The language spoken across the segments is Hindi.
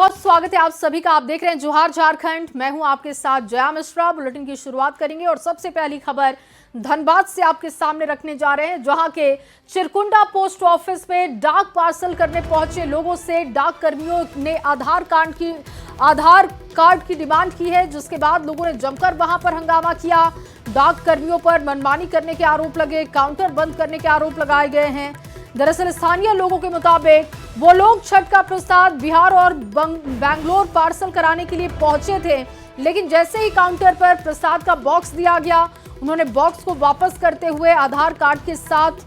बहुत स्वागत है आप सभी का। आप देख रहे हैं जोहार झारखंड। मैं हूं आपके साथ जया मिश्रा। बुलेटिन की शुरुआत करेंगे और सबसे पहली खबर धनबाद से आपके सामने रखने जा रहे हैं, जहां के चिरकुंडा पोस्ट ऑफिस में डाक पार्सल करने पहुंचे लोगों से डाक कर्मियों ने आधार कार्ड की डिमांड की है, जिसके बाद लोगों ने जमकर वहां पर हंगामा किया। डाक कर्मियों पर मनमानी करने के आरोप लगे, काउंटर बंद करने के आरोप लगाए गए हैं। दरअसल स्थानीय लोगों के मुताबिक वो लोग छठ का प्रसाद बिहार और बेंगलोर पार्सल कराने के लिए पहुंचे थे, लेकिन जैसे ही काउंटर पर प्रसाद का बॉक्स दिया गया, उन्होंने बॉक्स को वापस करते हुए आधार कार्ड के साथ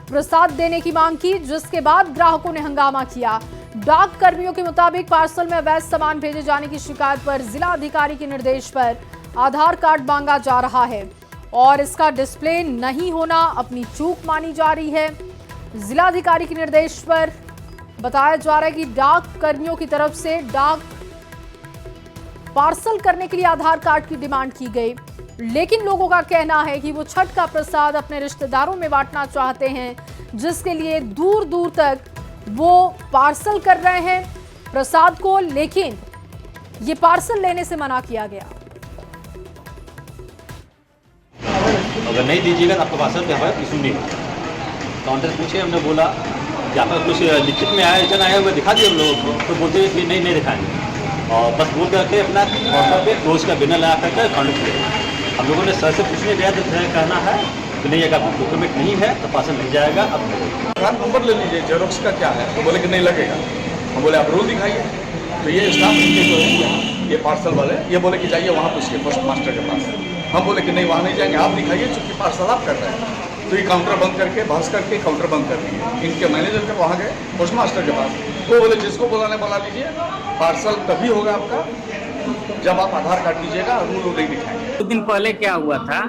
प्रसाद देने की मांग की, जिसके बाद ग्राहकों ने हंगामा किया। डाक कर्मियों के मुताबिक पार्सल में अवैध सामान भेजे जाने की शिकायत पर जिला अधिकारी के निर्देश पर आधार कार्ड मांगा जा रहा है और इसका डिस्प्ले नहीं होना अपनी चूक मानी जा रही है। जिला अधिकारी के निर्देश पर बताया जा रहा है कि डाक कर्मियों की तरफ से डाक पार्सल करने के लिए आधार कार्ड की डिमांड की गई, लेकिन लोगों का कहना है कि वो छठ का प्रसाद अपने रिश्तेदारों में बांटना चाहते हैं, जिसके लिए दूर दूर तक वो पार्सल कर रहे हैं प्रसाद को, लेकिन ये पार्सल लेने से मना किया गया। अगर नहीं दीजिएगा तो आपका पार्सल क्या है सुनिए। काउंटर पूछे, हमने बोला कि आपका कुछ लिखित में आया रिटर्न आया हुआ दिखा दिए हम लोगों को, तो बोलते हैं कि नहीं दिखाएंगे और बस बोल करके अपना काउंटर पे रोज का बिना लगा करके काउंटर पे हम लोगों ने सर से पूछने गया तो कहना है कि नहीं, अगर डॉक्यूमेंट नहीं है तो पार्सल नहीं जाएगा। अब नंबर ले लीजिए, जेरोक्स का क्या है, तो बोले कि नहीं लगेगा। हम बोले आप रूल दिखाइए, तो ये स्टाफ इनके जो है यहाँ ये पार्सल वाले ये बोले कि जाइए वहाँ पूछिए पोस्ट मास्टर के पास। हम बोले कि नहीं वहाँ नहीं जाएंगे, आप दिखाइए, चूँकि पार्सल आप कर रहे हैं। तो ये काउंटर बंद करके बहस करके काउंटर बंद कर दिए। इनके मैनेजर के वहाँ गए पोस्ट मास्टर के पास, वो बोले जिसको बुलाने बुला लीजिए, पार्सल तभी होगा आपका जब आप आधार कार्ड दीजिएगा, रूल नहीं दिखाएंगे। कुछ दिन पहले क्या हुआ था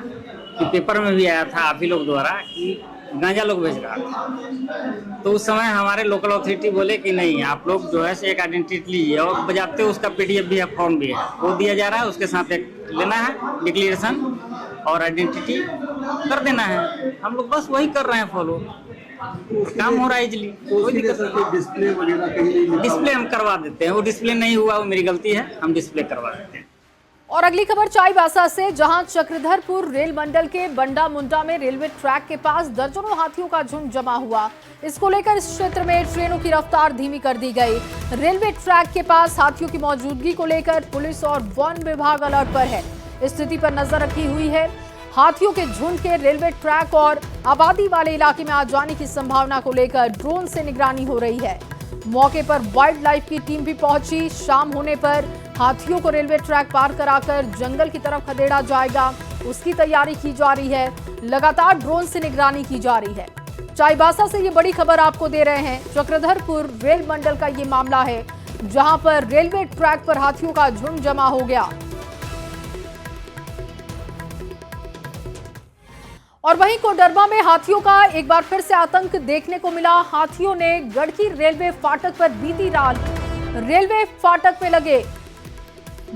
कि पेपर में भी आया था आप ही लोग द्वारा कि गांजा लोग बेच रहा था, तो उस समय हमारे लोकल अथॉरिटी बोले कि नहीं, आप लोग जो है एक आइडेंटिटी लीजिए और बजाते उसका PDF भी है, फॉर्म भी है, वो दिया जा रहा है, उसके साथ एक लेना है डिक्लेरेशन और आइडेंटिटी कर देना है। हम लोग बस वही कर रहे हैं, फॉलो काम हो रहा है इजली, कोई दिक्कत नहीं। डिस्प्ले हम करवा देते हैं, वो डिस्प्ले नहीं हुआ वो मेरी गलती है, हम डिस्प्ले करवा देते हैं। और अगली खबर चाईबासा से, जहां चक्रधरपुर रेल मंडल के बंडा मुंडा में रेलवे ट्रैक के पास दर्जनों हाथियों का झुंड जमा हुआ। इसको लेकर इस क्षेत्र में ट्रेनों की रफ्तार धीमी कर दी गई। रेलवे ट्रैक के पास हाथियों की मौजूदगी को लेकर पुलिस और वन विभाग अलर्ट पर है, स्थिति पर नजर रखी हुई है। हाथियों के झुंड के रेलवे ट्रैक और आबादी वाले इलाके में आ जाने की संभावना को लेकर ड्रोन से निगरानी हो रही है। मौके पर वाइल्ड लाइफ की टीम भी पहुंची। शाम होने पर हाथियों को रेलवे ट्रैक पार कराकर जंगल की तरफ खदेड़ा जाएगा, उसकी तैयारी की जा रही है। लगातार ड्रोन से निगरानी की जा रही है। चाईबासा से ये बड़ी खबर आपको दे रहे हैं। चक्रधरपुर रेल मंडल का ये मामला है, जहां पर रेलवे ट्रैक पर हाथियों का झुंड जमा हो गया। और वहीं कोडरमा में हाथियों का एक बार फिर से आतंक देखने को मिला। हाथियों ने गढ़की रेलवे फाटक पर बीती रात रेलवे फाटक में लगे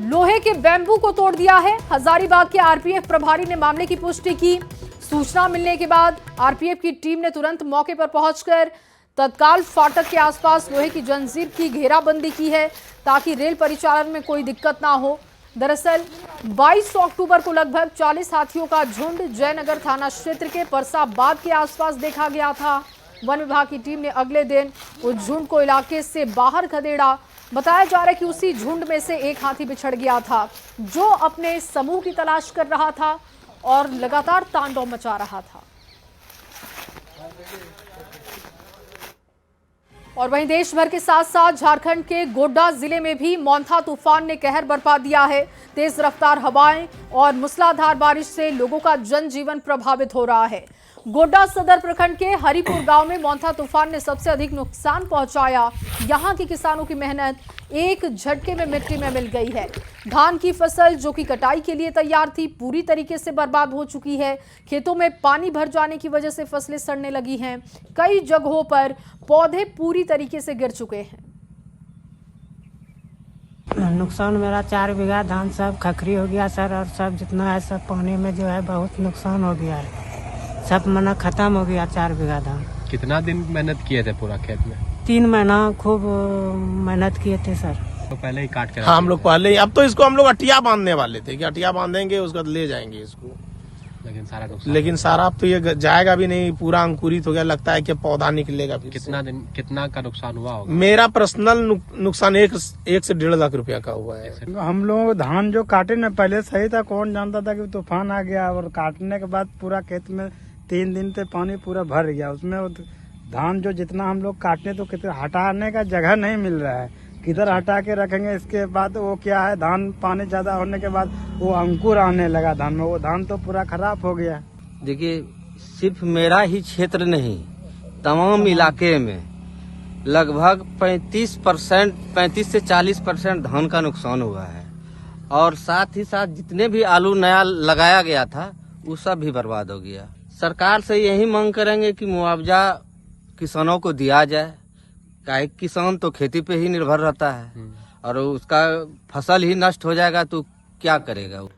लोहे के बैम्बू को तोड़ दिया है। हजारीबाग के आरपीएफ प्रभारी ने मामले की पुष्टि की। सूचना मिलने के बाद आरपीएफ की टीम ने तुरंत मौके पर पहुंचकर तत्काल फाटक के आसपास लोहे की जंजीर की घेराबंदी की है, ताकि रेल परिचालन में कोई दिक्कत ना हो। दरअसल 22 अक्टूबर को लगभग 40 हाथियों का झुंड जयनगर थाना क्षेत्र के परसाबाद के आसपास देखा गया था। वन विभाग की टीम ने अगले दिन उस झुंड को इलाके से बाहर खदेड़ा। बताया जा रहा है कि उसी झुंड में से एक हाथी बिछड़ गया था, जो अपने समूह की तलाश कर रहा था और लगातार तांडव मचा रहा था। और वहीं देश भर के साथ साथ झारखंड के गोड्डा जिले में भी मोंथा तूफान ने कहर बरपा दिया है। तेज रफ्तार हवाएं और मूसलाधार बारिश से लोगों का जनजीवन प्रभावित हो रहा है। गोड्डा सदर प्रखंड के हरिपुर गांव में मोंथा तूफान ने सबसे अधिक नुकसान पहुंचाया। यहां के किसानों की मेहनत एक झटके में मिट्टी में मिल गई है। धान की फसल जो कि कटाई के लिए तैयार थी, पूरी तरीके से बर्बाद हो चुकी है। खेतों में पानी भर जाने की वजह से फसलें सड़ने लगी हैं। कई जगहों पर पौधे पूरी तरीके से गिर चुके हैं। नुकसान मेरा 4 बीघा धान सब खखरी हो गया सर, और सब जितना है सब पानी में जो है बहुत नुकसान हो गया है। सब मना खत्म हो गया 4 बीघा धान। कितना दिन मेहनत किए थे पूरा खेत में? 3 महीना खूब मेहनत किए थे सर। तो पहले ही काट के हाँ, हम लोग पहले ही, अब तो इसको हम लोग अटिया बांधने वाले थे कि अटिया बांधेंगे उसके बाद ले जाएंगे इसको, लेकिन सारा अब तो ये जाएगा भी नहीं, पूरा अंकुरित हो गया, लगता है कि पौधा निकलेगा फिर से। कितना का नुकसान हुआ होगा? मेरा पर्सनल नुकसान 1 से 1.5 लाख रुपया का हुआ है। हम लोग धान जो काटे न पहले सही था, कौन जानता था कि तूफान आ गया, और काटने के बाद पूरा खेत में 3 दिन से पानी पूरा भर गया, उसमें धान जो जितना हम लोग काटने तो कितना हटाने का जगह नहीं मिल रहा है, किधर हटा के रखेंगे। इसके बाद वो क्या है, धान पानी ज्यादा होने के बाद वो अंकुर आने लगा धान में, वो धान तो पूरा खराब हो गया। देखिए, सिर्फ मेरा ही क्षेत्र नहीं, तमाम इलाके में लगभग 35 से 40% धान का नुकसान हुआ है, और साथ ही साथ जितने भी आलू नया लगाया गया था वो सब भी बर्बाद हो गया। सरकार से यही मांग करेंगे कि मुआवजा किसानों को दिया जाए, काहे किसान तो खेती पे ही निर्भर रहता है, और उसका फसल ही नष्ट हो जाएगा तो क्या करेगा वो।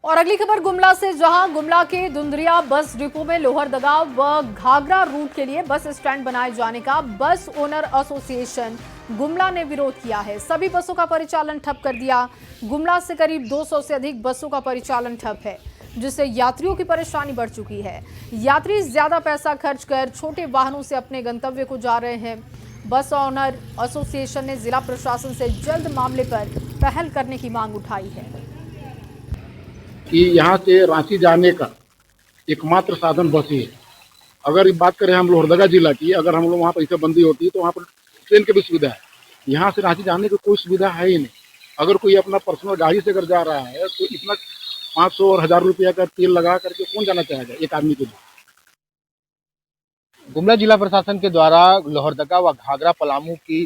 और अगली खबर गुमला से, जहां गुमला के दुंदरिया बस डिपो में लोहरदगा व घाघरा रूट के लिए बस स्टैंड बनाए जाने का बस ओनर एसोसिएशन गुमला ने विरोध किया है। सभी बसों का परिचालन ठप कर दिया। गुमला से करीब 200 से अधिक बसों का परिचालन ठप है, जिससे यात्रियों की परेशानी बढ़ चुकी है। यात्री ज्यादा पैसा खर्च कर छोटे वाहनों से अपने गंतव्य को जा रहे हैं। बस ओनर एसोसिएशन ने जिला प्रशासन से जल्द मामले पर पहल करने की मांग उठाई है कि यहाँ से रांची जाने का एकमात्र साधन बस ही है। अगर बात करें हम लोहरदगा जिला की, अगर हम लोग वहाँ पर बंदी होती तो वहाँ पर ट्रेन की भी सुविधा है, यहाँ से रांची जाने की कोई सुविधा है ही नहीं। अगर कोई अपना पर्सनल गाड़ी से अगर जा रहा है तो इतना 500 और 1000 रुपया का तेल लगा करके कौन जाना चाहेगा एक आदमी के लिए। गुमला जिला प्रशासन के द्वारा लोहरदगा व घाघरा पलामू की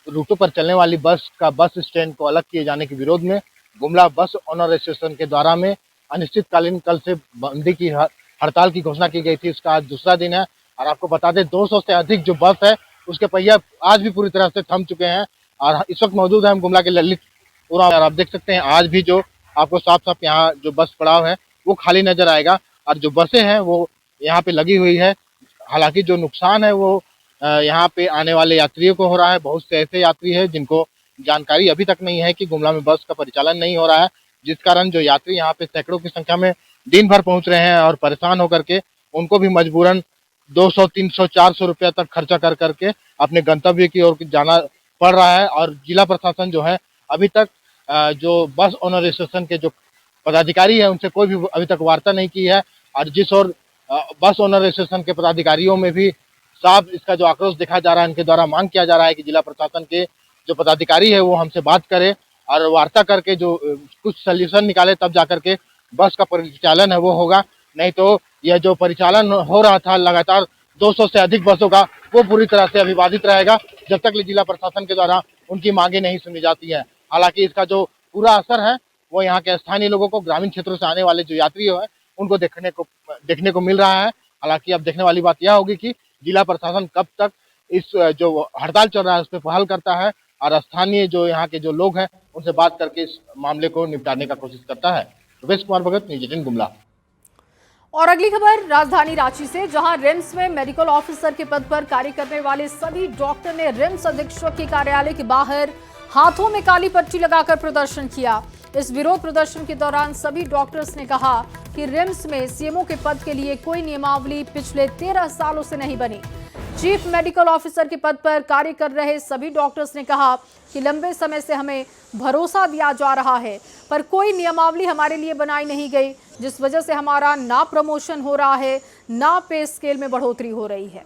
रूटों पर चलने वाली बस का बस स्टैंड को अलग किए जाने के विरोध में गुमला बस ओनर एसोसिएशन के द्वारा में अनिश्चितकालीन कल से बंदी की हड़ताल की घोषणा की गई थी। इसका आज दूसरा दिन है, और आपको बता दें 200 से अधिक जो बस है उसके पहिया आज भी पूरी तरह से थम चुके हैं। और इस वक्त मौजूद है हम गुमला के ललितपुरा, और आप देख सकते हैं आज भी जो आपको साफ साफ यहाँ जो बस पड़ाव है वो खाली नजर आएगा, और जो बसें हैं वो यहाँ पे लगी हुई है। हालांकि जो नुकसान है वो यहाँ पे आने वाले यात्रियों को हो रहा है। बहुत से ऐसे यात्री हैं जिनको जानकारी अभी तक नहीं है कि गुमला में बस का परिचालन नहीं हो रहा है, जिस कारण जो यात्री यहाँ पे सैकड़ों की संख्या में दिन भर पहुंच रहे हैं, और परेशान होकर के उनको भी मजबूरन 200, 300, 400 रुपया तक खर्चा कर करके अपने गंतव्य की ओर जाना पड़ रहा है। और जिला प्रशासन जो है अभी तक जो बस ओनर एसोसिएशन के जो पदाधिकारी है उनसे कोई भी अभी तक वार्ता नहीं की है, और जिस ओर बस ओनर एसोसिएशन के पदाधिकारियों में भी साफ इसका जो आक्रोश देखा जा रहा है, इनके द्वारा मांग किया जा रहा है कि जिला प्रशासन के जो पदाधिकारी है वो हमसे बात करे और वार्ता करके जो कुछ सॉल्यूशन निकाले, तब जाकर के बस का परिचालन है वो होगा। नहीं तो यह जो परिचालन हो रहा था लगातार 200 से अधिक बसों का, वो पूरी तरह से अभिवादित रहेगा जब तक जिला प्रशासन के द्वारा उनकी मांगे नहीं सुनी जाती है। हालांकि इसका जो पूरा असर है वो यहाँ के स्थानीय लोगों को, ग्रामीण क्षेत्रों से आने वाले जो यात्री है उनको देखने को मिल रहा है। हालांकि अब देखने वाली बात यह होगी कि जिला प्रशासन कब तक इस जो हड़ताल चल रहा है उस पर पहल करता है, और स्थानीय जो यहाँ के जो लोग हैं उनसे बात करके इस मामले को निपटाने का कोशिश करता है। रुपेश कुमार भगत, न्यूज़ 18 गुमला। और अगली खबर राजधानी रांची से, जहां रिम्स में मेडिकल ऑफिसर के पद पर कार्य करने वाले सभी डॉक्टर ने रिम्स अधीक्षक के कार्यालय के बाहर हाथों में काली पट्टी लगाकर प्रदर्शन किया। इस विरोध प्रदर्शन के दौरान सभी डॉक्टर्स ने कहा कि रिम्स में सीएमओ के पद के लिए कोई नियमावली पिछले 13 सालों से नहीं बनी। चीफ मेडिकल ऑफिसर के पद पर कार्य कर रहे सभी डॉक्टर्स ने कहा कि लंबे समय से हमें भरोसा दिया जा रहा है, पर कोई नियमावली हमारे लिए बनाई नहीं गई, जिस वजह से हमारा ना प्रमोशन हो रहा है, ना पे स्केल में बढ़ोतरी हो रही है।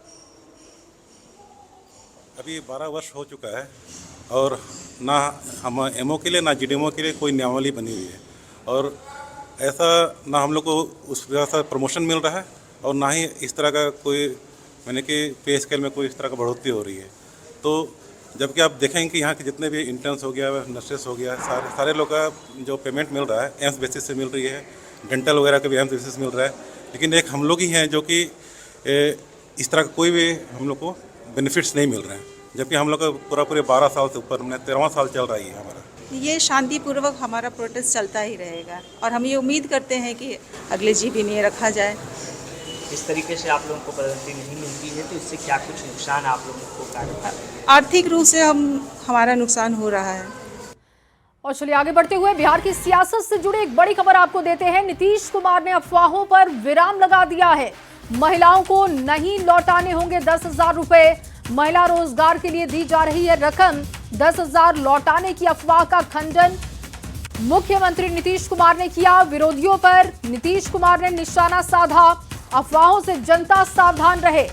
अभी 12 वर्ष हो चुका है और ना हम एमओ के लिए ना जीडीएमओ के लिए कोई नियमावली बनी हुई है, और ऐसा ना हम लोग को उस तरह से प्रमोशन मिल रहा है और ना ही इस तरह का कोई मैंने कि पे स्केल में कोई इस तरह का बढ़ोतरी हो रही है। तो जबकि आप देखेंगे कि यहाँ के जितने भी इंटर्न्स हो गया, नर्सेस हो गया, सारे लोग का जो पेमेंट मिल रहा है एम्स बेसिस से मिल रही है, डेंटल वगैरह का भी एम्स बेसिस मिल रहा है, लेकिन एक हम लोग ही हैं जो कि इस तरह का कोई भी हम लोग को बेनिफिट्स नहीं मिल रहे हैं, जबकि हम लोग का पूरे 12 साल से ऊपर, हमने 13वां साल चल रही है हमारा। ये शांतिपूर्वक हमारा प्रोटेस्ट चलता ही रहेगा और हम ये उम्मीद करते हैं कि अगले जीबी में रखा जाए। इस तरीके से आप लोगों को पदोन्नति नहीं मिलती है तो इससे क्या कुछ नुकसान आप लोगों को कार्य आर्थिक रूप से हमारा नुकसान हो रहा है। और चलिए आगे बढ़ते हुए बिहार की सियासत से जुड़ी एक बड़ी खबर आपको देते हैं। नीतीश कुमार ने अफवाहों पर विराम लगा दिया है। महिलाओं को नहीं लौटाने होंगे 10,000 रुपए। महिला रोजगार के लिए दी जा रही है रकम 10,000 लौटाने की अफवाह का खंडन मुख्यमंत्री नीतीश कुमार ने किया। विरोधियों पर नीतीश कुमार ने निशाना साधा। अफवाहों से जनता सावधान रहे।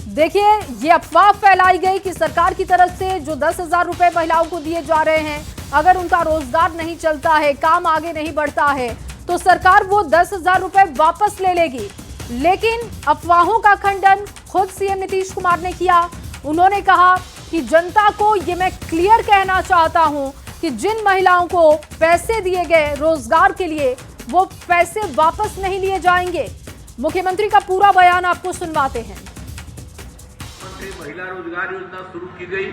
देखिए, ये अफवाह फैलाई गई कि सरकार की तरफ से जो 10,000 रुपए महिलाओं को दिए जा रहे हैं, अगर उनका रोजगार नहीं चलता है, काम आगे नहीं बढ़ता है, तो सरकार वो 10,000 रुपए वापस ले लेगी। लेकिन अफवाहों का खंडन खुद सीएम नीतीश कुमार ने किया। उन्होंने कहा कि जनता को ये मैं क्लियर कहना चाहता हूं कि जिन महिलाओं को पैसे दिए गए रोजगार के लिए, वो पैसे वापस नहीं लिए जाएंगे। मुख्यमंत्री का पूरा बयान आपको सुनवाते हैं। महिला रोजगार योजना शुरू की गई,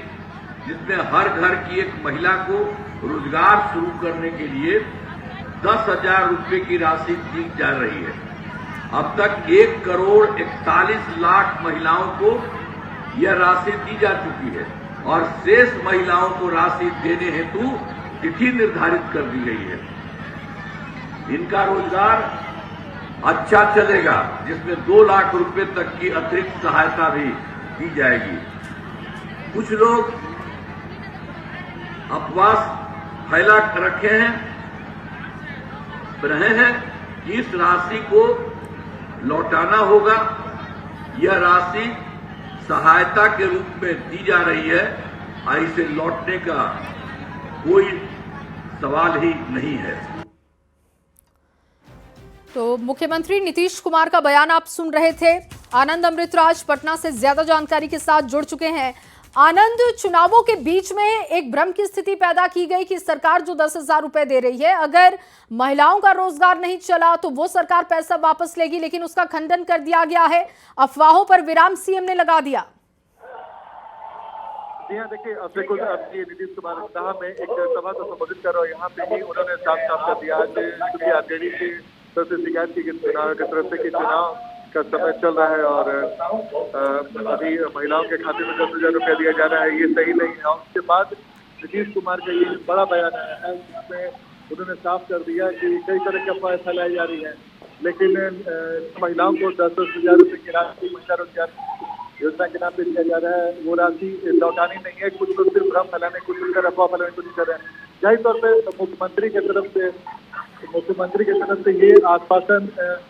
जिसमें हर घर की एक महिला को रोजगार शुरू करने के लिए 10,000 रुपए की राशि दी जा रही है। अब तक 1,41,00,000 महिलाओं को यह राशि दी जा चुकी है और शेष महिलाओं को राशि देने हेतु तिथि निर्धारित कर दी गई है। इनका रोजगार अच्छा चलेगा, जिसमें 2 लाख रुपए तक की अतिरिक्त सहायता भी दी जाएगी। कुछ लोग अफवाह फैला रखे हैं कि इस राशि को लौटाना होगा। यह राशि सहायता के रूप में दी जा रही है और इसे लौटने का कोई सवाल ही नहीं है। तो मुख्यमंत्री नीतीश कुमार का बयान आप सुन रहे थे। आनंद अमृतराज पटना से ज्यादा जानकारी के साथ जुड़ चुके हैं। आनंद, चुनावों के बीच में एक भ्रम की स्थिति पैदा की गई कि सरकार जो 10,000 रुपए दे रही है, अगर महिलाओं का रोजगार नहीं चला तो वो सरकार पैसा वापस लेगी, लेकिन उसका खंडन कर दिया गया है। अफवाहों पर विराम सीएम ने लगा दिया। देखिए, बिल्कुल नीतीश कुमार साहब में एक सभा को संबोधित कर रहे हो, यहाँ पे ही उन्होंने साफ कर दिया कि आरजेडी की तरफ से शिकायत की चुनाव की तरफ से कि चुनाव का समय चल रहा है और अभी महिलाओं के खाते में 10,000 रुपया दिया जा रहा है, ये सही नहीं है। उसके बाद नीतीश कुमार का ये बड़ा बयान है, जिसमें उन्होंने साफ कर दिया कि कई तरह की अफवाहें फैलाई जा रही है, लेकिन महिलाओं को 10,000 रुपये की राशि महिला रोजगार योजना के नाम पे दिया जा रहा है, वो राशि लौटानी नहीं है। कुछ लोग सिर्फ भ्रम फैलाने, कुछ मिलकर अफवाह फैलाने को नहीं कर रहे हैं। जाहिर तौर पर मुख्यमंत्री की तरफ से ये आश्वासन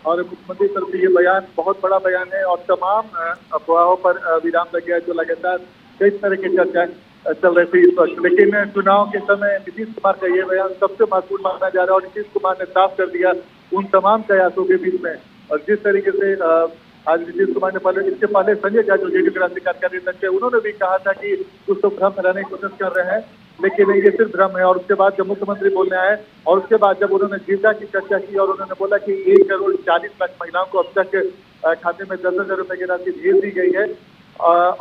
और मुख्यमंत्री की तरफ से ये बयान बहुत बड़ा बयान है और तमाम अफवाहों पर विराम लग गया, जो लगातार कई तरह की चर्चाएं चल रही थी इस वक्त। लेकिन चुनाव के समय नीतीश कुमार का ये बयान सबसे महत्वपूर्ण माना जा रहा है और नीतीश कुमार ने साफ कर दिया उन तमाम कयासों के बीच में। और जिस तरीके से आज नीतीश कुमार ने इसके पहले संजय झा, जो जेडीयू के राष्ट्रीय कार्यकारी अध्यक्ष है, उन्होंने भी कहा था कि कुछ तो भ्रम फैलाने की कोशिश कर रहे हैं, लेकिन ये सिर्फ भ्रम है। और उसके बाद जब मुख्यमंत्री बोलने आए और उसके बाद जब उन्होंने जीविका की चर्चा की और उन्होंने बोला कि 1,40,00,000 महिलाओं को अब तक खाते में 10,000 रुपए की राशि भेज दी गई है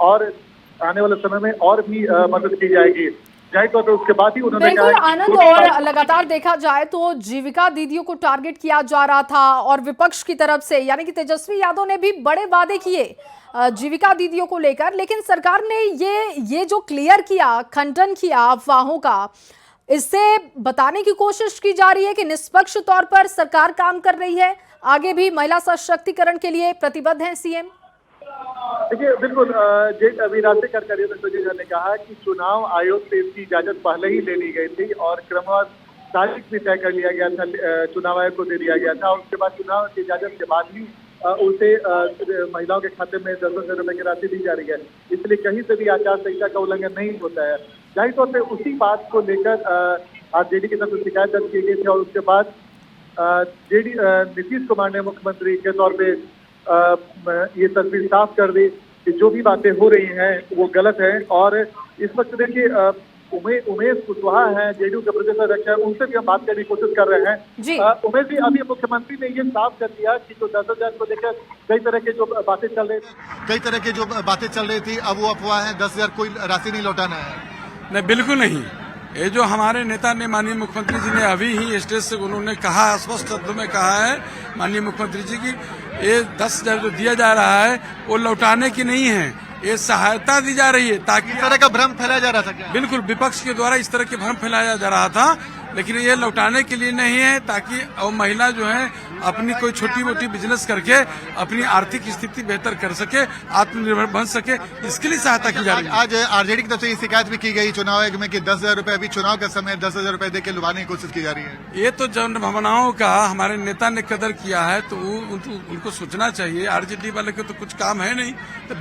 और आने वाले समय में और भी मदद की जाएगी। तो उसके बाद ही उन्होंने कहा आनंद, और लगातार देखा जाए तो जीविका दीदियों को टारगेट किया जा रहा था और विपक्ष की तरफ से यानी कि तेजस्वी यादव ने भी बड़े वादे किए जीविका दीदियों को लेकर, लेकिन सरकार ने ये जो क्लियर किया, खंडन किया अफवाहों का, इससे बताने की कोशिश की जा रही है कि निष्पक्ष तौर पर सरकार काम कर रही है, आगे भी महिला सशक्तिकरण के लिए प्रतिबद्ध है सीएम। देखिए, बिल्कुल अभी राष्ट्रीय कार्यकारी अध्यक्ष ने कहा कि चुनाव आयोग से इसकी इजाजत पहले ही ले ली गई थी और क्रमवार तारीख भी तय कर लिया गया था, चुनाव आयोग को दे दिया गया था। उसके बाद चुनाव की इजाजत के बाद ही उसे महिलाओं के खाते में 10,000 रुपए की राशि दी जा रही है, इसलिए कहीं से भी आचार संहिता का उल्लंघन नहीं होता है। जाहिर तौर पर उसी बात को लेकर आरजेडी की तरफ से शिकायत दर्ज की गई थी और उसके बाद नीतीश कुमार ने मुख्यमंत्री के तौर पे ये तस्वीर साफ कर दी कि जो भी बातें हो रही हैं वो गलत है। और इस वक्त देखिए उमेश कुशवाहा हैं, जेडीयू के प्रदेश अध्यक्ष हैं, उनसे भी हम बात करने की कोशिश कर रहे हैं। उमेश जी, अभी मुख्यमंत्री ने ये साफ कर दिया कि जो 10,000 को लेकर कई तरह की जो बातें चल रही थी अब वो अफवाह है, 10,000 कोई राशि नहीं लौटाना है। नहीं, बिल्कुल नहीं। ये जो हमारे नेता ने, माननीय मुख्यमंत्री जी ने अभी ही स्टेज से उन्होंने कहा, स्पष्ट शब्दों में कहा है माननीय मुख्यमंत्री जी की ये 10,000 जो दिया जा रहा है वो लौटाने की नहीं है, ये सहायता दी जा रही है ताकि इस तरह का भ्रम फैलाया जा रहा था क्या? बिल्कुल विपक्ष के द्वारा इस तरह के भ्रम फैलाया जा रहा था, लेकिन ये लौटाने के लिए नहीं है ताकि वो महिला जो है अपनी कोई छोटी मोटी बिजनेस करके अपनी आर्थिक स्थिति बेहतर कर सके, आत्मनिर्भर बन सके, इसके लिए सहायता की जा रही है। आज आरजेडी की तरफ से ये शिकायत भी की गई चुनाव आयोग में कि 10,000 रुपए अभी चुनाव का समय 10,000 रुपए देके लुभाने की कोशिश की जा रही है। ये तो जन भावनाओं का हमारे नेता ने कदर किया है तो उनको सोचना चाहिए। आरजेडी वाले के तो कुछ काम है नहीं, तो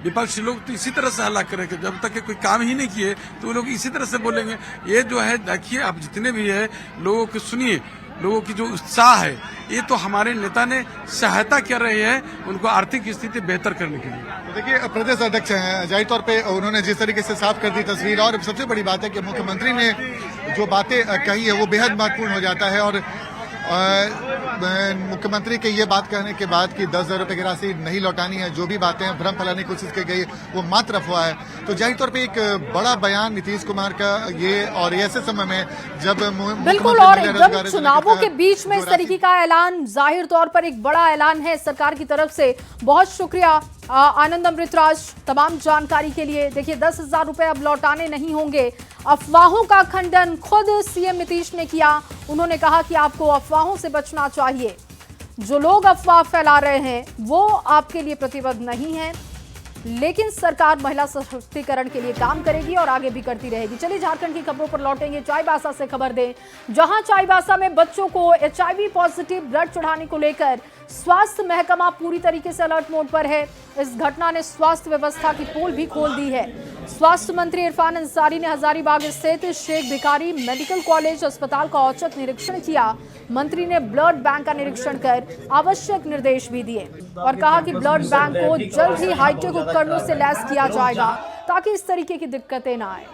विपक्ष लोग तो इसी तरह से हल्ला करेंगे, जब तक कोई काम ही नहीं किए तो वो लोग इसी तरह से बोलेंगे। ये जो है देखिए, आप जितने भी है लोगों को सुनिए, लोगों की जो उत्साह है, ये तो हमारे नेता ने सहायता कर रहे हैं उनको आर्थिक स्थिति बेहतर करने के लिए। तो देखिए, प्रदेश अध्यक्ष हैं, जाहिर तौर पे उन्होंने जिस तरीके से साफ कर दी तस्वीर, और सबसे बड़ी बात है कि मुख्यमंत्री ने जो बातें कही है वो बेहद महत्वपूर्ण हो जाता है। और मुख्यमंत्री के ये बात कहने के बाद कि 10,000 रुपए की राशि नहीं लौटानी है, जो भी बातें भ्रम फैलाने की कोशिश की गई वो मात्र अफवाह है, तो जाहिर तौर पे एक बड़ा बयान नीतीश कुमार का ये, और ऐसे समय में जब बिल्कुल, और एकदम चुनावों के बीच में इस तरीके का ऐलान जाहिर तौर पर एक बड़ा ऐलान है सरकार की तरफ से। बहुत शुक्रिया आनंद अमृतराज तमाम जानकारी के लिए। देखिए, 10,000 रुपए अब लौटाने नहीं होंगे। अफवाहों का खंडन खुद सीएम नीतीश ने किया। उन्होंने कहा कि आपको अफवाहों से बचना चाहिए, जो लोग अफवाह फैला रहे हैं वो आपके लिए प्रतिबद्ध नहीं है, लेकिन सरकार महिला सशक्तिकरण के लिए काम करेगी और आगे भी करती रहेगी। चलिए झारखंड की खबरों पर लौटेंगे। चाईबासा से खबर दें, जहां चाईबासा में बच्चों को HIV पॉजिटिव ब्लड चढ़ाने को लेकर स्वास्थ्य महकमा पूरी तरीके से अलर्ट मोड पर है। इस घटना ने स्वास्थ्य व्यवस्था की पोल भी खोल दी है। स्वास्थ्य मंत्री इरफान अंसारी ने हजारीबाग स्थित शेख भिखारी मेडिकल कॉलेज अस्पताल का औचक निरीक्षण किया। मंत्री ने ब्लड बैंक का निरीक्षण कर आवश्यक निर्देश भी दिए और कहा कि ब्लड बैंक को जल्द ही हाईटेक उपकरणों से लैस किया जाएगा ताकि इस तरीके की दिक्कतें न आए।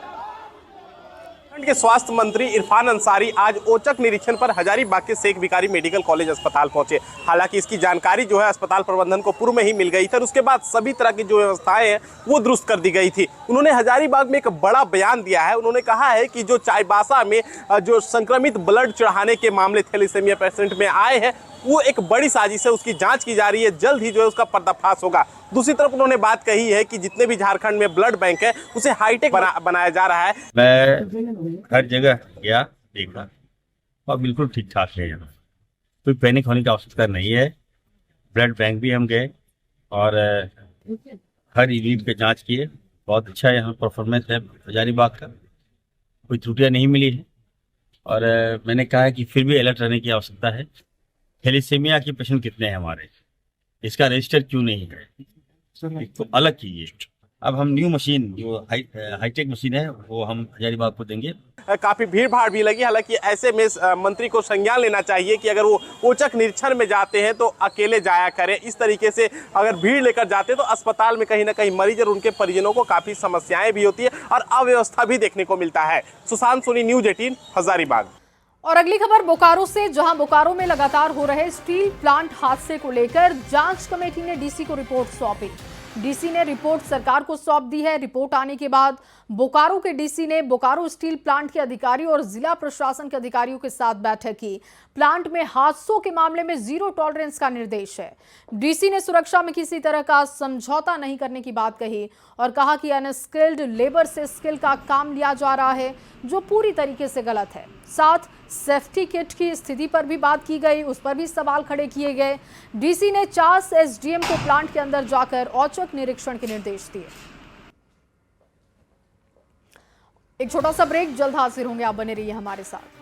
झारखंड के स्वास्थ्य मंत्री इरफान अंसारी आज औचक निरीक्षण पर हजारीबाग के शेख भिखारी मेडिकल कॉलेज अस्पताल पहुंचे। हालांकि इसकी जानकारी जो है अस्पताल प्रबंधन को पूर्व में ही मिल गई थी और उसके बाद सभी तरह की जो व्यवस्थाएं हैं वो दुरुस्त कर दी गई थी। उन्होंने हजारीबाग में एक बड़ा बयान दिया है। उन्होंने कहा है कि जो चाईबासा में जो संक्रमित ब्लड चढ़ाने के मामले थैलेसीमिया पेशेंट में आए हैं वो एक बड़ी साजिश है, उसकी जांच की जा रही है, जल्द ही जो है उसका पर्दाफाश होगा। दूसरी तरफ उन्होंने बात कही है कि जितने भी झारखंड में ब्लड बैंक है उसे हाईटेक बनाया जा रहा है। मैं हर जगह गया, देखा और बिल्कुल ठीक ठाक है। यहाँ कोई पैनिक होने की आवश्यकता नहीं है। ब्लड बैंक भी हम गए और हर यूनिट पे जांच किए। बहुत अच्छा यहाँ परफॉर्मेंस है हजारीबाग का, कोई त्रुटियाँ नहीं मिली है। और मैंने कहा है कि फिर भी अलर्ट रहने की आवश्यकता है। थैलेसीमिया के पेशेंट कितने हैं हमारे, इसका रजिस्टर क्यों नहीं है, इसको अलग कीजिए। अब हम न्यू मशीन जो हाईटेक मशीन है वो हम हजारीबाग को देंगे। काफी भीड़ भाड़ भी लगी। हालांकि ऐसे में मंत्री को संज्ञान लेना चाहिए कि अगर वो औचक निरीक्षण में जाते हैं तो अकेले जाया करें। इस तरीके से अगर भीड़ लेकर जाते हैं तो अस्पताल में कहीं ना कहीं मरीज और उनके परिजनों को काफी समस्याएं भी होती है और अव्यवस्था भी देखने को मिलता है। सुशांत सोनी, न्यूज 18 हजारीबाग। और अगली खबर बोकारो से, जहां बोकारो में लगातार हो रहे स्टील प्लांट हादसे को लेकर जांच कमेटी ने डीसी को रिपोर्ट सौंपी। डीसी ने रिपोर्ट सरकार को सौंप दी है। रिपोर्ट आने के बाद बोकारो के डीसी ने बोकारो स्टील प्लांट के अधिकारियों और जिला प्रशासन के अधिकारियों के साथ बैठक की। प्लांट में हादसों के मामले में जीरो टॉलरेंस का निर्देश है। डीसी ने सुरक्षा में किसी तरह का समझौता नहीं करने की बात कही और कहा कि अनस्किल्ड लेबर से स्किल का काम लिया जा रहा है, जो पूरी तरीके से गलत है। साथ सेफ्टी किट की स्थिति पर भी बात की गई, उस पर भी सवाल खड़े किए गए। डीसी ने 4 एसडीएम को प्लांट के अंदर जाकर औचक निरीक्षण के निर्देश दिए। एक छोटा सा ब्रेक, जल्द हाजिर होंगे, आप बने रहिए हमारे साथ।